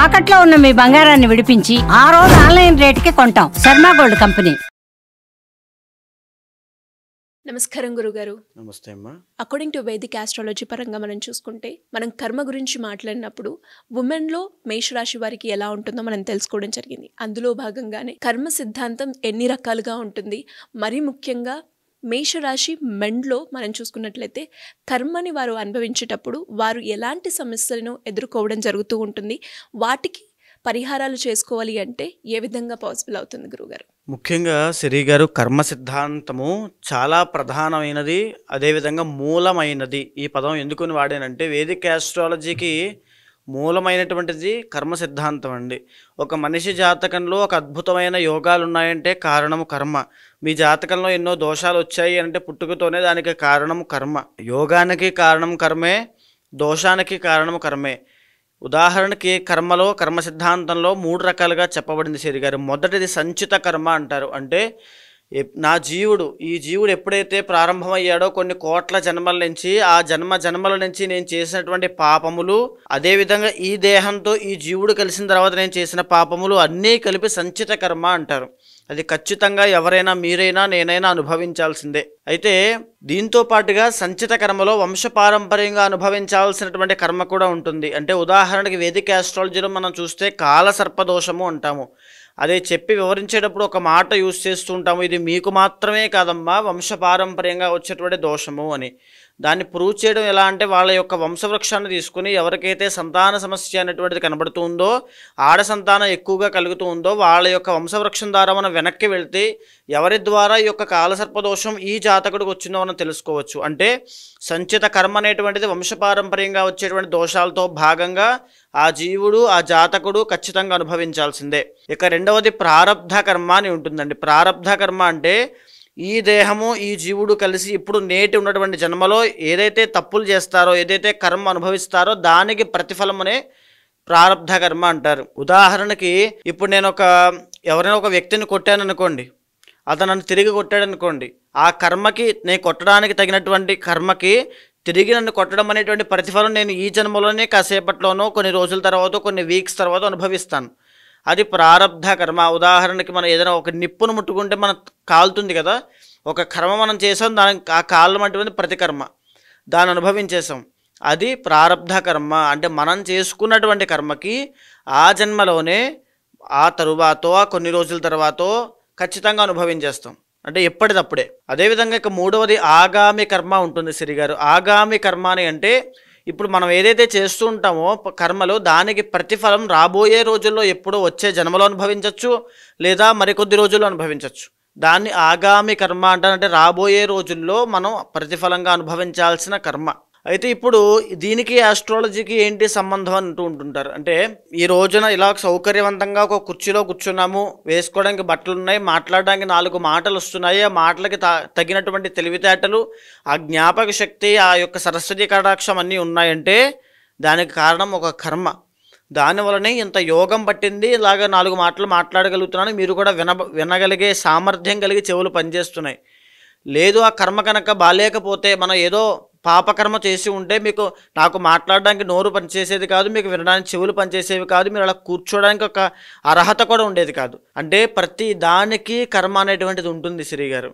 తాకట్లో ఉన్న మీ బంగారాన్ని విడిపించి ఆ రోజు ఆన్లైన్ రేటుకి కొంటాం. Sharma gold company. నమస్కారం గురుగారు. నమస్తే అమ్మా. అకార్డింగ్ టు వేదిక్ ఆస్ట్రాలజీ పరంగా మనం చూసుకుంటే మనం కర్మ గురించి మాట్లాడినప్పుడు ఉమెన్లో మేషరాశి వారికి ఎలా ఉంటుందో మనం తెలుసుకోవడం జరిగింది. అందులో భాగంగానే కర్మ సిద్ధాంతం ఎన్ని రకాలుగా ఉంటుంది, మరీ ముఖ్యంగా మేషరాశి మెండ్లో మనం చూసుకున్నట్లయితే కర్మని వారు అనుభవించేటప్పుడు వారు ఎలాంటి సమస్యలను ఎదుర్కోవడం జరుగుతూ ఉంటుంది, వాటికి పరిహారాలు చేసుకోవాలి అంటే ఏ విధంగా పాసిబుల్ అవుతుంది గురుగారు? ముఖ్యంగా సిరి గారు, కర్మ సిద్ధాంతము చాలా ప్రధానమైనది, అదేవిధంగా మూలమైనది. ఈ పదం ఎందుకుని వాడానంటే వేదిక్ ఆస్ట్రాలజీకి మూలమైనటువంటిది కర్మ సిద్ధాంతం అండి. ఒక మనిషి జాతకంలో ఒక అద్భుతమైన యోగాలు ఉన్నాయంటే కారణము కర్మ. మీ జాతకంలో ఎన్నో దోషాలు వచ్చాయి అంటే పుట్టుకతోనే దానికి కారణము కర్మ. యోగానికి కారణం కర్మే, దోషానికి కారణము కర్మే. ఉదాహరణకి కర్మలో, కర్మ సిద్ధాంతంలో 3 రకాలుగా చెప్పబడింది సిరి గారు. మొదటిది సంచిత కర్మ అంటారు. అంటే ఈ జీవుడు ఎప్పుడైతే ప్రారంభమయ్యాడో కొన్ని కోట్ల జన్మల నుంచి, ఆ జన్మల నుంచి నేను చేసినటువంటి పాపములు, అదేవిధంగా ఈ దేహంతో ఈ జీవుడు కలిసిన తర్వాత నేను చేసిన పాపములు అన్నీ కలిపి సంచిత కర్మ అంటారు. అది ఖచ్చితంగా ఎవరైనా, మీరైనా, నేనైనా అనుభవించాల్సిందే. అయితే దీంతో పాటుగా సంచిత కర్మలో వంశపారంపర్యంగా అనుభవించాల్సినటువంటి కర్మ కూడా ఉంటుంది. అంటే ఉదాహరణకి వేదిక్ ఆస్ట్రాలజీలో మనం చూస్తే కాలసర్పదోషము అంటాము. అదే చెప్పి వివరించేటప్పుడు ఒక మాట యూజ్ చేస్తూ ఉంటాము, ఇది మీకు మాత్రమే కాదమ్మా, వంశపారంపర్యంగా వచ్చేటువంటి దోషము అని. దాన్ని ప్రూవ్ చేయడం ఎలా అంటే వాళ్ళ యొక్క వంశవృక్షాన్ని తీసుకుని ఎవరికైతే సంతాన సమస్య అనేటువంటిది కనబడుతూ ఉందో, ఆడ సంతానం ఎక్కువగా కలుగుతూ ఉందో వాళ్ళ యొక్క వంశవృక్షం ద్వారా మనం వెనక్కి వెళ్తే ఎవరి ద్వారా ఈ యొక్క కాలసర్పదోషం ఈ జాతకుడికి వచ్చిందో మనం తెలుసుకోవచ్చు. అంటే సంచిత కర్మ అనేటువంటిది వంశపారంపర్యంగా వచ్చేటువంటి దోషాలతో భాగంగా ఆ జీవుడు, ఆ జాతకుడు ఖచ్చితంగా అనుభవించాల్సిందే. ఇక రెండవది ప్రారబ్ధ కర్మ అని ఉంటుందండి. ప్రారబ్ధ కర్మ అంటే ఈ దేహము, ఈ జీవుడు కలిసి ఇప్పుడు నేటి ఉన్నటువంటి జన్మలో ఏదైతే తప్పులు చేస్తారో, ఏదైతే కర్మ అనుభవిస్తారో దానికి ప్రతిఫలమునే ప్రారబ్ధ కర్మ అంటారు. ఉదాహరణకి ఇప్పుడు నేను ఎవరైనా ఒక వ్యక్తిని కొట్టాను అనుకోండి, అతను నన్ను తిరిగి కొట్టాడు అనుకోండి, ఆ కర్మకి, నేను కొట్టడానికి తగినటువంటి కర్మకి తిరిగి నన్ను కొట్టడం అనేటువంటి ప్రతిఫలం నేను ఈ జన్మలోనే కాసేపట్లోనో, కొన్ని రోజుల తర్వాత, కొన్ని వీక్స్ తర్వాత అనుభవిస్తాను. అది ప్రారబ్ధ కర్మ. ఉదాహరణకి మనం ఏదైనా ఒక నిప్పును ముట్టుకుంటే మనం కాలుతుంది కదా, ఒక కర్మ మనం చేసాం, దానికి ఆ కాలం అటువంటి ప్రతికర్మ దాన్ని అనుభవించేసాం, అది ప్రారబ్ధ కర్మ. అంటే మనం చేసుకున్నటువంటి కర్మకి ఆ జన్మలోనే, ఆ తరువాతో, కొన్ని రోజుల తర్వాతో ఖచ్చితంగా అనుభవించేస్తాం. అంటే ఎప్పటిదప్పుడే. అదేవిధంగా ఇక మూడవది ఆగామి కర్మ ఉంటుంది సిరి గారు. ఆగామి కర్మ అని అంటే ఇప్పుడు మనం ఏదైతే చేస్తూ ఉంటామో కర్మలో, దానికి ప్రతిఫలం రాబోయే రోజుల్లో ఎప్పుడో వచ్చే జన్మలో అనుభవించవచ్చు, లేదా మరికొద్ది రోజుల్లో అనుభవించవచ్చు. దాన్ని ఆగామి కర్మ అంటారంటే రాబోయే రోజుల్లో మనం ప్రతిఫలంగా అనుభవించాల్సిన కర్మ. అయితే ఇప్పుడు దీనికి ఆస్ట్రాలజీకి ఏంటి సంబంధం అంటూ ఉంటుంటారు. అంటే ఈ రోజున ఇలా సౌకర్యవంతంగా ఒక కుర్చీలో కూర్చున్నాము, వేసుకోవడానికి బట్టలు ఉన్నాయి, మాట్లాడడానికి 4 మాటలు వస్తున్నాయి, ఆ మాటలకి తగినటువంటి తెలివితేటలు, ఆ జ్ఞాపక శక్తి, ఆ యొక్క సరస్వతి కటాక్షం అన్నీ ఉన్నాయంటే దానికి కారణం ఒక కర్మ. దానివల్లనే ఇంత యోగం పట్టింది, ఇలాగ 4 మాటలు మాట్లాడగలుగుతున్నాను, మీరు కూడా వినగలిగే సామర్థ్యం కలిగి చెవులు పనిచేస్తున్నాయి. లేదు ఆ కర్మ కనుక బాలేకపోతే, మనం ఏదో పాపకర్మ చేసి ఉంటే నాకు మాట్లాడడానికి నోరు పనిచేసేది కాదు, మీకు వినడానికి చెవులు పనిచేసేవి కాదు, మీరు అలా కూర్చోడానికి ఒక అర్హత కూడా ఉండేది కాదు. అంటే ప్రతి దానికి కర్మ అనేటువంటిది ఉంటుంది సిరి గారు.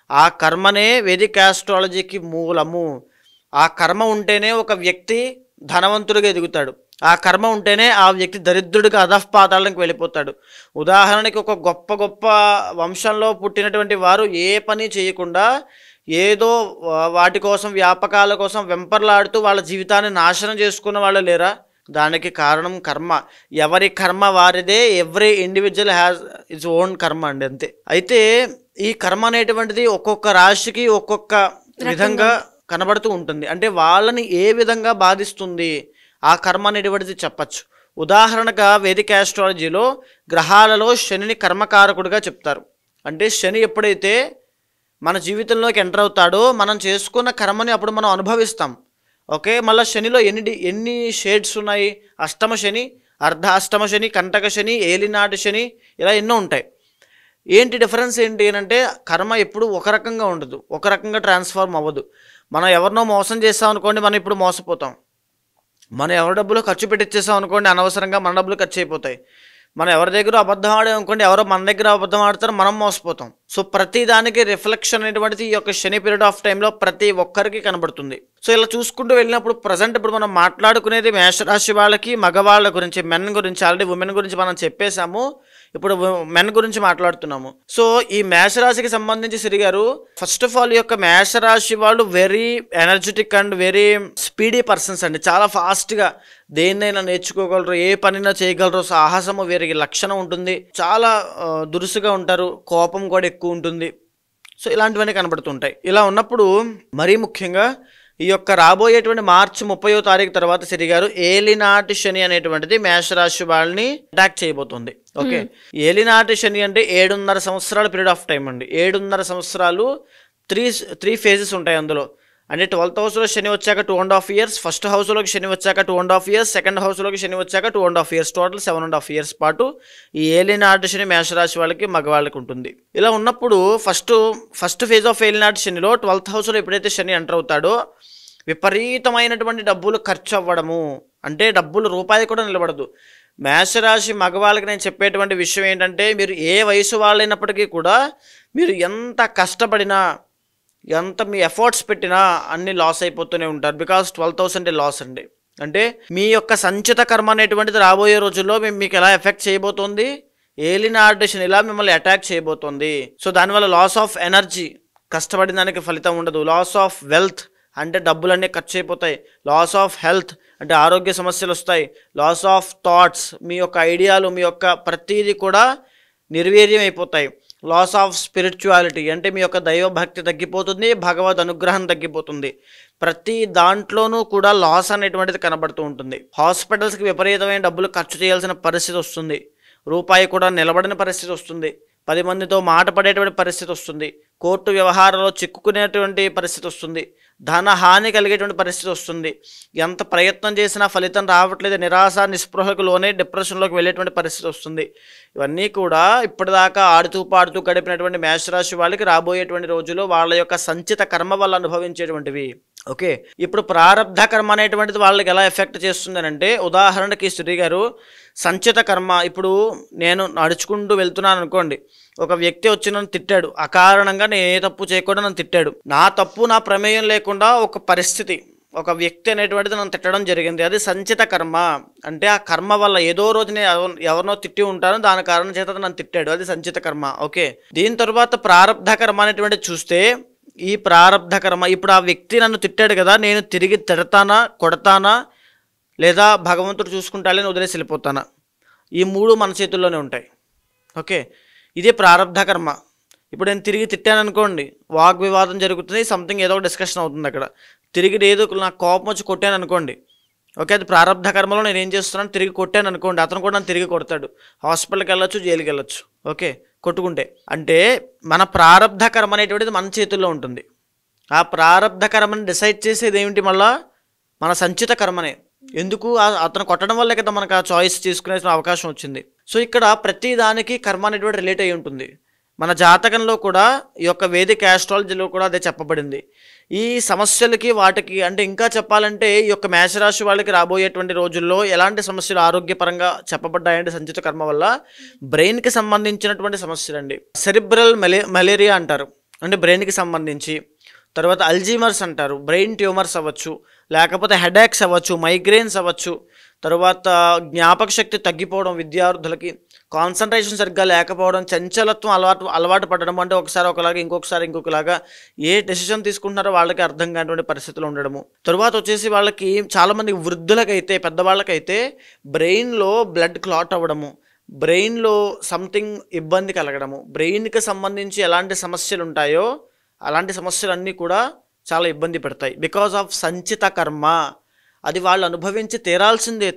ఆ కర్మనే వేదిక్ ఆస్ట్రాలజీకి మూలము. ఆ కర్మ ఉంటేనే ఒక వ్యక్తి ధనవంతుడిగా ఎదుగుతాడు, ఆ కర్మ ఉంటేనే ఆ వ్యక్తి దరిద్రుడిగా అధఃపాతాళానికి వెళ్ళిపోతాడు. ఉదాహరణకి ఒక గొప్ప వంశంలో పుట్టినటువంటి వారు ఏ పని చేయకుండా ఏదో వాటి కోసం, వ్యాపకాల కోసం వెంపర్లాడుతూ వాళ్ళ జీవితాన్ని నాశనం చేసుకున్న వాళ్ళు లేరా? దానికి కారణం కర్మ. ఎవరి కర్మ వారిదే. Every individual has its own కర్మ అండి, అంతే. అయితే ఈ కర్మ అనేటువంటిది ఒక్కొక్క రాశికి ఒక్కొక్క విధంగా కనబడుతూ ఉంటుంది. అంటే వాళ్ళని ఏ విధంగా బాధిస్తుంది ఆ కర్మ అనేటువంటిది చెప్పచ్చు. ఉదాహరణగా వేదిక్ ఆస్ట్రాలజీలో గ్రహాలలో శనిని కర్మకారకుడిగా చెప్తారు. అంటే శని ఎప్పుడైతే మన జీవితంలోకి ఎంటర్ అవుతాడో మనం చేసుకున్న కర్మని అప్పుడు మనం అనుభవిస్తాం. ఓకే, మళ్ళీ శనిలో ఎన్ని షేడ్స్ ఉన్నాయి? అష్టమ శని, అర్ధ అష్టమ శని, కంటక శని, ఏలినాటి శని, ఇలా ఎన్నో ఉంటాయి. ఏంటి డిఫరెన్స్ ఏంటి అంటే కర్మ ఎప్పుడు ఒక రకంగా ఉండదు, ఒక రకంగా ట్రాన్స్ఫార్మ్ అవ్వదు. మనం ఎవరినో మోసం చేస్తాం అనుకోండి, మనం ఇప్పుడు మోసపోతాం. మనం ఎవరి డబ్బులు ఖర్చు పెట్టిచ్చేసాం అనుకోండి, అనవసరంగా మన డబ్బులు ఖర్చు అయిపోతాయి. మనం ఎవరి దగ్గర అబద్ధం ఆడాం అనుకోండి, ఎవరో మన దగ్గర అబద్ధం ఆడతారు, మనం మోసపోతాం. సో ప్రతి దానికి రిఫ్లెక్షన్ అనేటువంటిది ఈ యొక్క శని పీరియడ్ ఆఫ్ టైంలో ప్రతి ఒక్కరికి కనబడుతుంది. సో ఇలా చూసుకుంటూ వెళ్ళినప్పుడు ప్రజెంట్ ఇప్పుడు మనం మాట్లాడుకునేది మేషరాశి వాళ్ళకి, మగవాళ్ళ గురించి, మెన్ గురించి. ఆల్రెడీ ఉమెన్ గురించి మనం చెప్పేశాము, ఇప్పుడు మెన్ గురించి మాట్లాడుతున్నాము. సో ఈ మేషరాశికి సంబంధించి సిరి గారు, ఫస్ట్ ఆఫ్ ఆల్ ఈ యొక్క మేషరాశి వాళ్ళు very energetic and very speedy persons అండి. చాలా ఫాస్ట్గా దేన్నైనా నేర్చుకోగలరు, ఏ పనైనా చేయగలరు, సాహసము వీరికి లక్షణం ఉంటుంది. చాలా దురుసుగా ఉంటారు, కోపం కూడా ఎక్కువ ఉంటుంది. సో ఇలాంటివన్నీ కనబడుతుంటాయి. ఇలా ఉన్నప్పుడు మరీ ముఖ్యంగా ఈ యొక్క రాబోయేటువంటి మార్చి 30వ తారీఖు తర్వాత సిరి గారు ఏలినాటి శని అనేటువంటిది మేషరాశి వాళ్ళని అటాక్ చేయబోతుంది. ఓకే, ఏలినాటి శని అంటే 7.5 సంవత్సరాల పీరియడ్ ఆఫ్ టైం అండి. 7.5 సంవత్సరాలు, త్రీ ఫేజెస్ ఉంటాయి అందులో. అంటే 12th హౌస్లో శని వచ్చాక 2.5 years, ఫస్ట్ హౌస్లోకి శని వచ్చాక 2.5 years, సెకండ్ హౌస్లోకి శని వచ్చాక 2.5 years, టోటల్ 7.5 years పాటు ఈ ఏలినాటి శని మేషరాశి వాళ్ళకి, మగవాళ్ళకి ఉంటుంది. ఇలా ఉన్నప్పుడు ఫస్ట్ ఫేజ్ ఆఫ్ ఏలినాటి శనిలో 12th హౌస్లో ఎప్పుడైతే శని ఎంటర్ అవుతాడో విపరీతమైనటువంటి డబ్బులు ఖర్చు అవ్వడము, అంటే డబ్బులు రూపాయి కూడా నిలబడదు. మేషరాశి మగవాళ్ళకి నేను చెప్పేటువంటి విషయం ఏంటంటే, మీరు ఏ వయసు వాళ్ళైనప్పటికీ కూడా మీరు ఎంత కష్టపడినా, ఎంత మీ ఎఫర్ట్స్ పెట్టినా అన్ని లాస్ అయిపోతూనే ఉంటారు. బికాస్ 12,000 లాస్ అండి. అంటే మీ యొక్క సంచిత కర్మ అనేటువంటిది రాబోయే రోజుల్లో మీకు ఎలా ఎఫెక్ట్ చేయబోతోంది, ఏలినాటి శని ఇలా మిమ్మల్ని అటాక్ చేయబోతోంది. సో దానివల్ల లాస్ ఆఫ్ ఎనర్జీ, కష్టపడిన దానికి ఫలితం ఉండదు. లాస్ ఆఫ్ వెల్త్ అంటే డబ్బులన్నీ ఖర్చు అయిపోతాయి. లాస్ ఆఫ్ హెల్త్ అంటే ఆరోగ్య సమస్యలు వస్తాయి. లాస్ ఆఫ్ థాట్స్, మీ యొక్క ఐడియాలు, మీ యొక్క ప్రతీది కూడా నిర్వీర్యం అయిపోతాయి. లాస్ ఆఫ్ స్పిరిచువాలిటీ అంటే మీ యొక్క దైవభక్తి తగ్గిపోతుంది, భగవద్ అనుగ్రహం తగ్గిపోతుంది. ప్రతి దాంట్లోనూ కూడా లాస్ అనేటువంటిది కనబడుతూ ఉంటుంది. హాస్పిటల్స్కి విపరీతమైన డబ్బులు ఖర్చు చేయాల్సిన పరిస్థితి వస్తుంది. రూపాయి కూడా నిలబడిన పరిస్థితి వస్తుంది. 10 మందితో మాట పడేటువంటి పరిస్థితి వస్తుంది. కోర్టు వ్యవహారాల్లో చిక్కుకునేటువంటి పరిస్థితి వస్తుంది. ధన హాని కలిగేటువంటి పరిస్థితి వస్తుంది. ఎంత ప్రయత్నం చేసినా ఫలితం రావట్లేదు, నిరాశ నిస్పృహకు లోనే డిప్రెషన్లోకి వెళ్ళేటువంటి పరిస్థితి వస్తుంది. ఇవన్నీ కూడా ఇప్పటిదాకా ఆడుతూ పాడుతూ గడిపినటువంటి మేషరాశి వాళ్ళకి రాబోయేటువంటి రోజుల్లో వాళ్ళ యొక్క సంచిత కర్మ వల్ల అనుభవించేటువంటివి. ఓకే, ఇప్పుడు ప్రారబ్ధ కర్మ అనేటువంటిది వాళ్ళకి ఎలా ఎఫెక్ట్ చేస్తుంది అంటే, ఉదాహరణకి శ్రీ గారు సంచిత కర్మ, ఇప్పుడు నేను నడుచుకుంటూ వెళ్తున్నాను అనుకోండి, ఒక వ్యక్తి వచ్చి నన్ను తిట్టాడు, అకారణంగా నేను ఏ తప్పు చేయకుండా నన్ను తిట్టాడు. నా తప్పు, నా ప్రమేయం లేకుండా ఒక పరిస్థితి, ఒక వ్యక్తి అనేటువంటిది నన్ను తిట్టడం జరిగింది. అది సంచిత కర్మ. అంటే ఆ కర్మ వల్ల ఏదో రోజు నేను ఎవరినో తిట్టి ఉంటాను, దాని కారణం చేత నన్ను తిట్టాడు, అది సంచిత కర్మ. ఓకే, దీని తర్వాత ప్రారబ్ధ కర్మ అనేటువంటిది చూస్తే, ఈ ప్రారబ్ధ కర్మ, ఇప్పుడు ఆ వ్యక్తి నన్ను తిట్టాడు కదా, నేను తిరిగి తిడతానా, కొడతానా, లేదా భగవంతుడు చూసుకుంటాలని వదిలేసి వెళ్ళిపోతానా, ఈ 3 మన చేతుల్లోనే ఉంటాయి. ఓకే, ఇదే ప్రారబ్ధ కర్మ. ఇప్పుడు నేను తిరిగి తిట్టాను అనుకోండి, వాగ్వివాదం జరుగుతుంది, సంథింగ్ ఏదో ఒక డిస్కషన్ అవుతుంది అక్కడ. తిరిగి ఏదో నాకు కోపం వచ్చి కొట్టాను అనుకోండి, ఓకే, అది ప్రారబ్ధ కర్మలో నేను ఏం చేస్తున్నాను, తిరిగి కొట్టాను అనుకోండి, అతను కూడా నన్ను తిరిగి కొడతాడు, హాస్పిటల్కి వెళ్ళొచ్చు, జైలుకి వెళ్ళొచ్చు. ఓకే, కొట్టుకుంటే. అంటే మన ప్రారబ్ధ కర్మ అనేటువంటిది మన చేతుల్లో ఉంటుంది. ఆ ప్రారబ్ధ కర్మని డిసైడ్ చేసేది ఏమిటి, మళ్ళా మన సంచిత కర్మనే. ఎందుకు, అతను కొట్టడం వల్లే కదా మనకు ఆ చాయిస్ తీసుకునే అవకాశం వచ్చింది. సో ఇక్కడ ప్రతి దానికి కర్మ అనేటువంటి రిలేట్ అయి ఉంటుంది. మన జాతకంలో కూడా ఈ యొక్క వేదిక ఆస్ట్రాలజీలో కూడా అదే చెప్పబడింది. ఈ సమస్యలకి వాటికి, అంటే ఇంకా చెప్పాలంటే ఈ యొక్క మేషరాశి వాళ్ళకి రాబోయేటువంటి రోజుల్లో ఎలాంటి సమస్యలు ఆరోగ్యపరంగా చెప్పబడ్డాయంటే సంచిత కర్మ వల్ల బ్రెయిన్కి సంబంధించినటువంటి సమస్యలు అండి. సెరిబ్రల్ మలేరియా అంటారు, అంటే బ్రెయిన్కి సంబంధించి. తర్వాత అల్జీమర్స్ అంటారు, బ్రెయిన్ ట్యూమర్స్ అవ్వచ్చు, లేకపోతే హెడేక్స్ అవ్వచ్చు, మైగ్రేన్స్ అవ్వచ్చు. తర్వాత జ్ఞాపక శక్తి తగ్గిపోవడం, విద్యార్థులకి కాన్సన్ట్రేషన్ సరిగ్గా లేకపోవడం, చంచలత్వం అలవాటు పడడం, అంటే ఒకసారి ఒకలాగా ఇంకొకసారి ఇంకొకలాగా ఏ డెసిషన్ తీసుకుంటున్నారో వాళ్ళకి అర్థం కానిటువంటి పరిస్థితులు ఉండడము. తర్వాత వచ్చేసి వాళ్ళకి చాలామంది వృద్ధులకైతే, పెద్దవాళ్ళకైతే బ్రెయిన్లో బ్లడ్ క్లాట్ అవ్వడము, బ్రెయిన్లో సంథింగ్ ఇబ్బంది కలగడము, బ్రెయిన్కి సంబంధించి ఎలాంటి సమస్యలు ఉంటాయో అలాంటి సమస్యలన్నీ కూడా చాలా ఇబ్బంది పెడతాయి. బికాజ్ ఆఫ్ సంచిత కర్మ. అది వాళ్ళు అనుభవించి తీరాల్సిందే,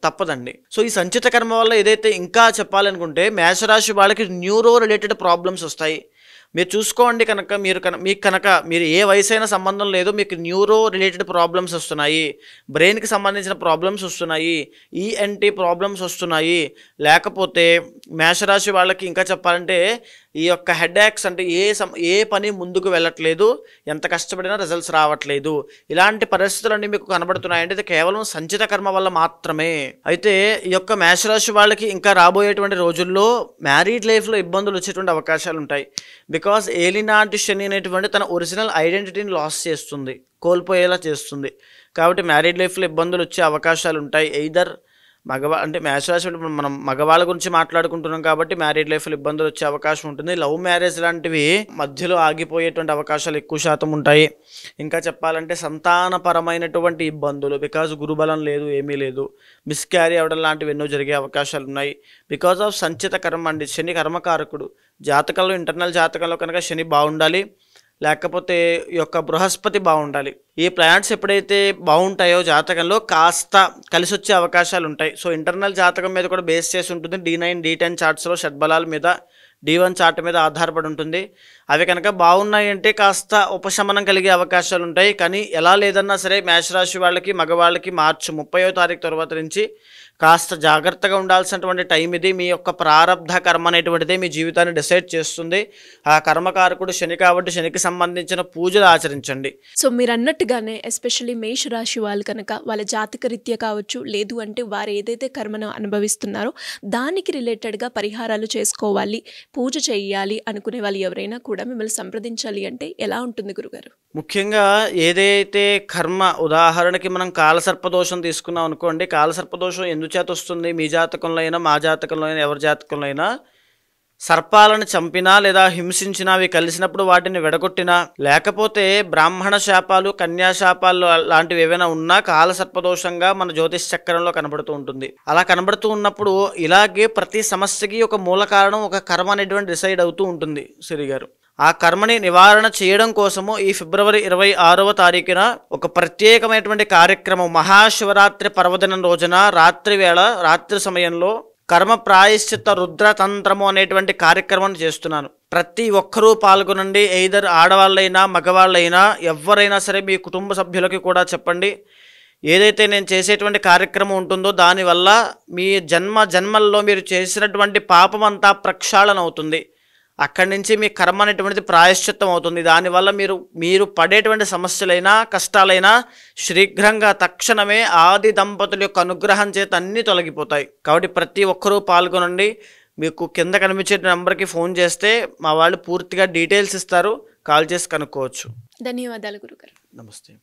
తప్పదండి. సో ఈ సంచిత కర్మ వల్ల ఏదైతే ఇంకా చెప్పాలనుకుంటే, మేషరాశి వాళ్ళకి న్యూరో రిలేటెడ్ ప్రాబ్లమ్స్ వస్తాయి. మీరు చూసుకోండి కనుక, మీరు ఏ వయసైనా సంబంధం లేదు, మీకు న్యూరో రిలేటెడ్ ప్రాబ్లమ్స్ వస్తున్నాయి, బ్రెయిన్కి సంబంధించిన ప్రాబ్లమ్స్ వస్తున్నాయి, ఈఎన్టీ ప్రాబ్లమ్స్ వస్తున్నాయి. లేకపోతే మేషరాశి వాళ్ళకి ఇంకా చెప్పాలంటే ఈ యొక్క హెడేక్స్ అంటే ఏ పని ముందుకు వెళ్ళట్లేదు, ఎంత కష్టపడినా రిజల్ట్స్ రావట్లేదు, ఇలాంటి పరిస్థితులన్నీ మీకు కనబడుతున్నాయంటే ఇది కేవలం సంచిత కర్మ వల్ల మాత్రమే. అయితే ఈ యొక్క మేషరాశి వాళ్ళకి ఇంకా రాబోయేటువంటి రోజుల్లో మ్యారీడ్ లైఫ్లో ఇబ్బందులు వచ్చేటువంటి అవకాశాలు ఉంటాయి. బికాజ్ ఏలినాటి శని అనేటువంటి తన ఒరిజినల్ ఐడెంటిటీని లాస్ చేస్తుంది, కోల్పోయేలా చేస్తుంది. కాబట్టి మ్యారీడ్ లైఫ్లో ఇబ్బందులు వచ్చే అవకాశాలు ఉంటాయి. ఎయిదర్ అంటే మేషరాశి మనం మగవాళ్ళ గురించి మాట్లాడుకుంటున్నాం కాబట్టి మ్యారీడ్ లైఫ్లో ఇబ్బందులు వచ్చే అవకాశం ఉంటుంది. లవ్ మ్యారేజ్ లాంటివి మధ్యలో ఆగిపోయేటువంటి అవకాశాలు ఎక్కువ శాతం ఉంటాయి. ఇంకా చెప్పాలంటే సంతానపరమైనటువంటి ఇబ్బందులు, బికాజ్ గురుబలం లేదు, ఏమీ లేదు, మిస్క్యారీ అవ్వడం లాంటివి ఎన్నో జరిగే అవకాశాలు ఉన్నాయి. బికాజ్ ఆఫ్ సంచిత కర్మ అండి. శని కర్మకారకుడు. జాతకంలో ఇంటర్నల్ జాతకంలో కనుక శని బాగుండాలి, లేకపోతే ఈ యొక్క బృహస్పతి బాగుండాలి. ఈ ప్లానెట్స్ ఎప్పుడైతే బాగుంటాయో జాతకంలో కాస్త కలిసి వచ్చే అవకాశాలు ఉంటాయి. సో ఇంటర్నల్ జాతకం మీద కూడా బేస్ చేసి ఉంటుంది. D9 D10 చార్ట్స్లో షడ్బలాల మీద, D1 చార్ట్ మీద ఆధారపడి ఉంటుంది. అవి కనుక బాగున్నాయి అంటే కాస్త ఉపశమనం కలిగే అవకాశాలు ఉంటాయి. కానీ ఎలా లేదన్నా సరే మేషరాశి వాళ్ళకి, మగవాళ్ళకి మార్చి 30వ తారీఖు తర్వాత నుంచి కాస్త జాగ్రత్తగా ఉండాల్సినటువంటి టైం ఇది. మీ యొక్క ప్రారబ్ధ కర్మ అనేటువంటిదే మీ జీవితాన్ని డిసైడ్ చేస్తుంది. ఆ కర్మకారకుడు శని కాబట్టి శనికి సంబంధించిన పూజలు ఆచరించండి. సో మీరు అన్నట్టుగానే ఎస్పెషల్లీ మేషరాశి వాళ్ళు కనుక వాళ్ళ జాతక రీత్యా కావచ్చు, లేదు అంటే వారు ఏదైతే కర్మను అనుభవిస్తున్నారో దానికి రిలేటెడ్గా పరిహారాలు చేసుకోవాలి, పూజ చేయాలి అనుకునే వాళ్ళు ఎవరైనా కూడా మిమ్మల్ని సంప్రదించాలి అంటే ఎలా ఉంటుంది గురుగారు? ముఖ్యంగా ఏదైతే కర్మ, ఉదాహరణకి మనం కాలసర్పదోషం తీసుకున్నాం అనుకోండి. కాలసర్పదోషం ఎందుచేత వస్తుంది? మీ జాతకంలో అయినా, మా జాతకంలో అయినా, ఎవరి జాతకంలో అయినా సర్పాలను చంపినా లేదా హింసించినా, అవి కలిసినప్పుడు వాటిని విడగొట్టినా, లేకపోతే బ్రాహ్మణ శాపాలు, కన్యా శాపాలు లాంటివి ఏవైనా ఉన్నా కాలసర్పదోషంగా మన జ్యోతిష్ చక్రంలో కనబడుతూ ఉంటుంది. అలా కనబడుతూ ఉన్నప్పుడు ఇలాగే ప్రతి సమస్యకి ఒక మూల కారణం, ఒక కర్మ అనేటువంటి డిసైడ్ అవుతూ ఉంటుంది శ్రీ గారు. ఆ కర్మని నివారణ చేయడం కోసము ఈ ఫిబ్రవరి 26వ తారీఖున ఒక ప్రత్యేకమైనటువంటి కార్యక్రమం, మహాశివరాత్రి పర్వదినం రోజున రాత్రి సమయంలో కర్మ ప్రాయశ్చిత్త రుద్రతంత్రము అనేటువంటి కార్యక్రమం చేస్తున్నాను. ప్రతి ఒక్కరూ పాల్గొనండి. ఎయిదర్ ఆడవాళ్ళైనా, మగవాళ్ళైనా, ఎవరైనా సరే మీ కుటుంబ సభ్యులకి కూడా చెప్పండి. ఏదైతే నేను చేసేటువంటి కార్యక్రమం ఉంటుందో దానివల్ల మీ జన్మల్లో మీరు చేసినటువంటి పాపం అంతా ప్రక్షాళన అవుతుంది. అక్కడి నుంచి మీ కర్మ అనేటువంటిది ప్రాయశ్చిత్తం అవుతుంది. దానివల్ల మీరు పడేటువంటి సమస్యలైనా, కష్టాలైనా శీఘ్రంగా తక్షణమే ఆది దంపతుల యొక్క అనుగ్రహం చేత అన్నీ తొలగిపోతాయి. కాబట్టి ప్రతి ఒక్కరూ పాల్గొనండి. మీకు కింద కనిపించే నెంబర్కి ఫోన్ చేస్తే మా వాళ్ళు పూర్తిగా డీటెయిల్స్ ఇస్తారు, కాల్ చేసి కనుక్కోవచ్చు. ధన్యవాదాలు గురుగారు. నమస్తే.